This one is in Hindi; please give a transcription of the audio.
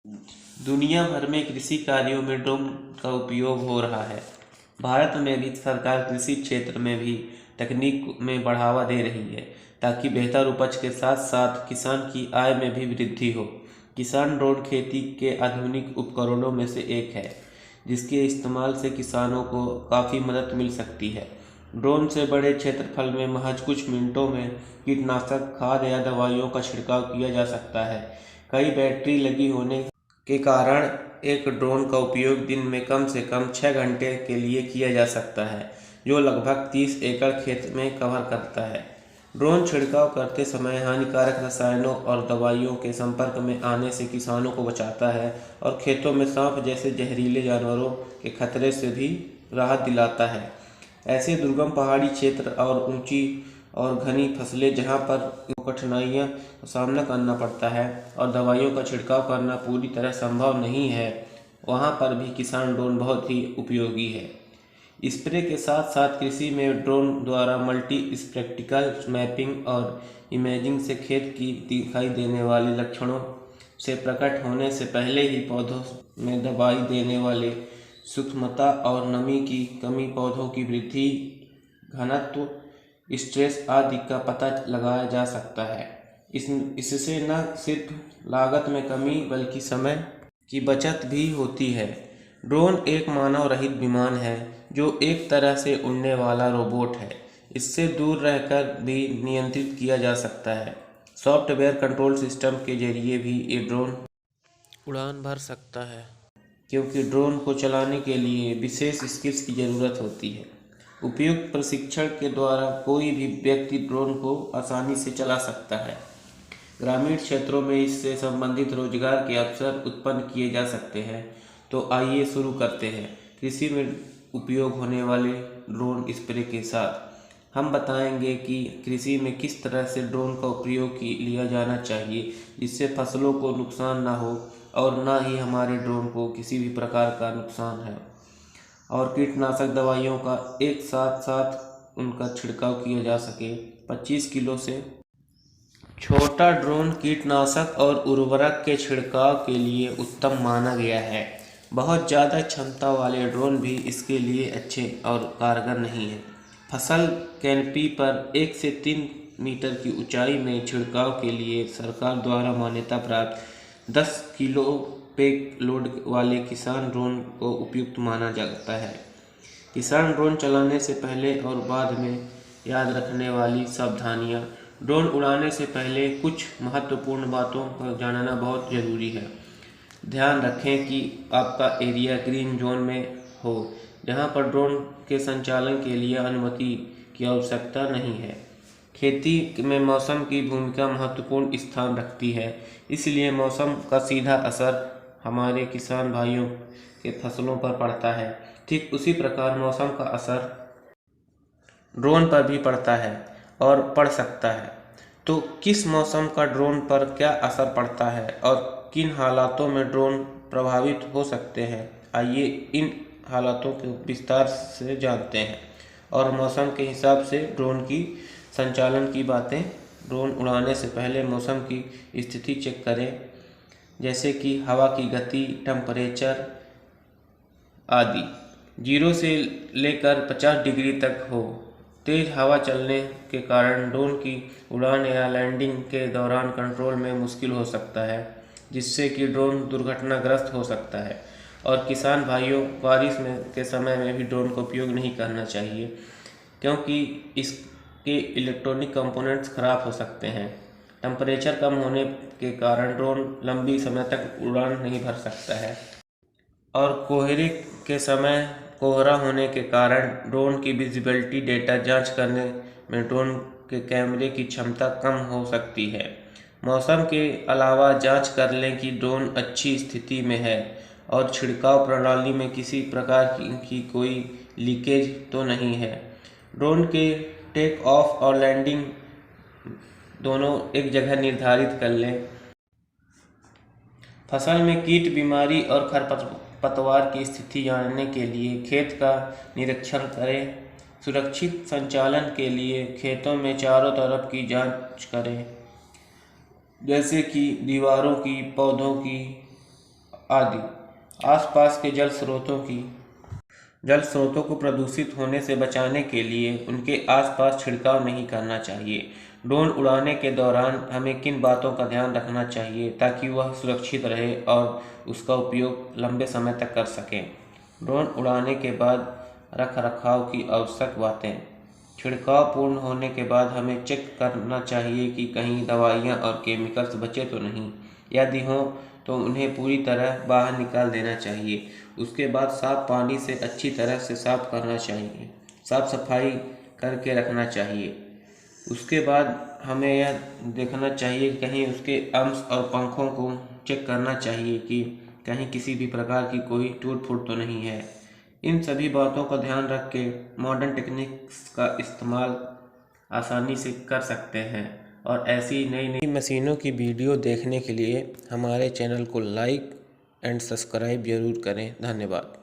दुनिया भर में कृषि कार्यों में ड्रोन का उपयोग हो रहा है। भारत में भी सरकार कृषि क्षेत्र में भी तकनीक में बढ़ावा दे रही है ताकि बेहतर उपज के साथ साथ किसान की आय में भी वृद्धि हो। किसान ड्रोन खेती के आधुनिक उपकरणों में से एक है जिसके इस्तेमाल से किसानों को काफ़ी मदद मिल सकती है। ड्रोन से बड़े क्षेत्रफल में महज कुछ मिनटों में कीटनाशक खाद या दवाइयों का छिड़काव किया जा सकता है। कई बैटरी लगी होने के कारण एक ड्रोन का उपयोग दिन में कम से कम 6 घंटे के लिए किया जा सकता है, जो लगभग 30 एकड़ खेत में कवर करता है। ड्रोन छिड़काव करते समय हानिकारक रसायनों और दवाइयों के संपर्क में आने से किसानों को बचाता है और खेतों में सांप जैसे जहरीले जानवरों के खतरे से भी राहत दिलाता है। ऐसे दुर्गम पहाड़ी क्षेत्र और ऊंची और घनी फसलें जहां पर कठिनाइयों का सामना करना पड़ता है और दवाइयों का छिड़काव करना पूरी तरह संभव नहीं है, वहां पर भी किसान ड्रोन बहुत ही उपयोगी है। स्प्रे के साथ साथ कृषि में ड्रोन द्वारा मल्टी स्पेक्ट्रल मैपिंग और इमेजिंग से खेत की दिखाई देने वाले लक्षणों से प्रकट होने से पहले ही पौधों में दवाई देने वाले सूक्ष्मता और नमी की कमी, पौधों की वृद्धि, घनत्व, स्ट्रेस आदि का पता लगाया जा सकता है। इससे न सिर्फ लागत में कमी बल्कि समय की बचत भी होती है। ड्रोन एक मानव रहित विमान है जो एक तरह से उड़ने वाला रोबोट है। इससे दूर रहकर भी नियंत्रित किया जा सकता है। सॉफ्टवेयर कंट्रोल सिस्टम के जरिए भी ये ड्रोन उड़ान भर सकता है, क्योंकि ड्रोन को चलाने के लिए विशेष स्किल्स की ज़रूरत होती है। उपयुक्त प्रशिक्षण के द्वारा कोई भी व्यक्ति ड्रोन को आसानी से चला सकता है। ग्रामीण क्षेत्रों में इससे संबंधित रोजगार के अवसर उत्पन्न किए जा सकते हैं। तो आइए शुरू करते हैं कृषि में उपयोग होने वाले ड्रोन स्प्रे के साथ। हम बताएंगे कि कृषि में किस तरह से ड्रोन का उपयोग लिया जाना चाहिए जिससे फसलों को नुकसान ना हो और ना ही हमारे ड्रोन को किसी भी प्रकार का नुकसान है, और कीटनाशक दवाइयों का एक साथ साथ उनका छिड़काव किया जा सके। 25 किलो से छोटा ड्रोन कीटनाशक और उर्वरक के छिड़काव के लिए उत्तम माना गया है। बहुत ज़्यादा क्षमता वाले ड्रोन भी इसके लिए अच्छे और कारगर नहीं हैं। फसल कैनपी पर 1 से 3 मीटर की ऊंचाई में छिड़काव के लिए सरकार द्वारा मान्यता प्राप्त 10 किलो पेक लोड वाले किसान ड्रोन को उपयुक्त माना जाता है। किसान ड्रोन चलाने से पहले और बाद में याद रखने वाली सावधानियां। ड्रोन उड़ाने से पहले कुछ महत्वपूर्ण बातों का जानना बहुत ज़रूरी है। ध्यान रखें कि आपका एरिया ग्रीन जोन में हो, जहां पर ड्रोन के संचालन के लिए अनुमति की आवश्यकता नहीं है। खेती में मौसम की भूमिका महत्वपूर्ण स्थान रखती है, इसलिए मौसम का सीधा असर हमारे किसान भाइयों के फसलों पर पड़ता है। ठीक उसी प्रकार मौसम का असर ड्रोन पर भी पड़ता है और पड़ सकता है। तो किस मौसम का ड्रोन पर क्या असर पड़ता है और किन हालातों में ड्रोन प्रभावित हो सकते हैं, आइए इन हालातों को विस्तार से जानते हैं और मौसम के हिसाब से ड्रोन की संचालन की बातें। ड्रोन उड़ाने से पहले मौसम की स्थिति चेक करें, जैसे कि हवा की गति, टेम्परेचर आदि 0 से लेकर 50 डिग्री तक हो। तेज हवा चलने के कारण ड्रोन की उड़ान या लैंडिंग के दौरान कंट्रोल में मुश्किल हो सकता है, जिससे कि ड्रोन दुर्घटनाग्रस्त हो सकता है। और किसान भाइयों, बारिश के समय में भी ड्रोन का उपयोग नहीं करना चाहिए, क्योंकि इसके इलेक्ट्रॉनिक कंपोनेंट्स खराब हो सकते हैं। टेम्परेचर कम होने के कारण ड्रोन लंबी समय तक उड़ान नहीं भर सकता है, और कोहरे के समय कोहरा होने के कारण ड्रोन की विजिबिलिटी डेटा जांच करने में ड्रोन के कैमरे की क्षमता कम हो सकती है। मौसम के अलावा जांच कर लें कि ड्रोन अच्छी स्थिति में है और छिड़काव प्रणाली में किसी प्रकार की कोई लीकेज तो नहीं है। ड्रोन के टेक ऑफ और लैंडिंग दोनों एक जगह निर्धारित कर लें। फसल में कीट, बीमारी और खरपतवार की स्थिति जानने के लिए खेत का निरीक्षण करें। सुरक्षित संचालन के लिए खेतों में चारों तरफ की जांच करें, जैसे कि दीवारों की, पौधों की, आदि। आसपास के जल स्रोतों को प्रदूषित होने से बचाने के लिए उनके आसपास छिड़काव नहीं करना चाहिए। ड्रोन उड़ाने के दौरान हमें किन बातों का ध्यान रखना चाहिए ताकि वह सुरक्षित रहे और उसका उपयोग लंबे समय तक कर सकें। ड्रोन उड़ाने के बाद रखरखाव की आवश्यक बातें। छिड़काव पूर्ण होने के बाद हमें चेक करना चाहिए कि कहीं दवाइयाँ और केमिकल्स बचे तो नहीं। यदि हों तो उन्हें पूरी तरह बाहर निकाल देना चाहिए। उसके बाद साफ पानी से अच्छी तरह से साफ करना चाहिए, साफ सफाई करके रखना चाहिए। उसके बाद हमें यह देखना चाहिए कि कहीं उसके आर्म्स और पंखों को चेक करना चाहिए कि कहीं किसी भी प्रकार की कोई टूट फूट तो नहीं है। इन सभी बातों का ध्यान रख के मॉडर्न टेक्निक्स का इस्तेमाल आसानी से कर सकते हैं और ऐसी नई नई मशीनों की वीडियो देखने के लिए हमारे चैनल को लाइक एंड सब्सक्राइब जरूर करें। धन्यवाद।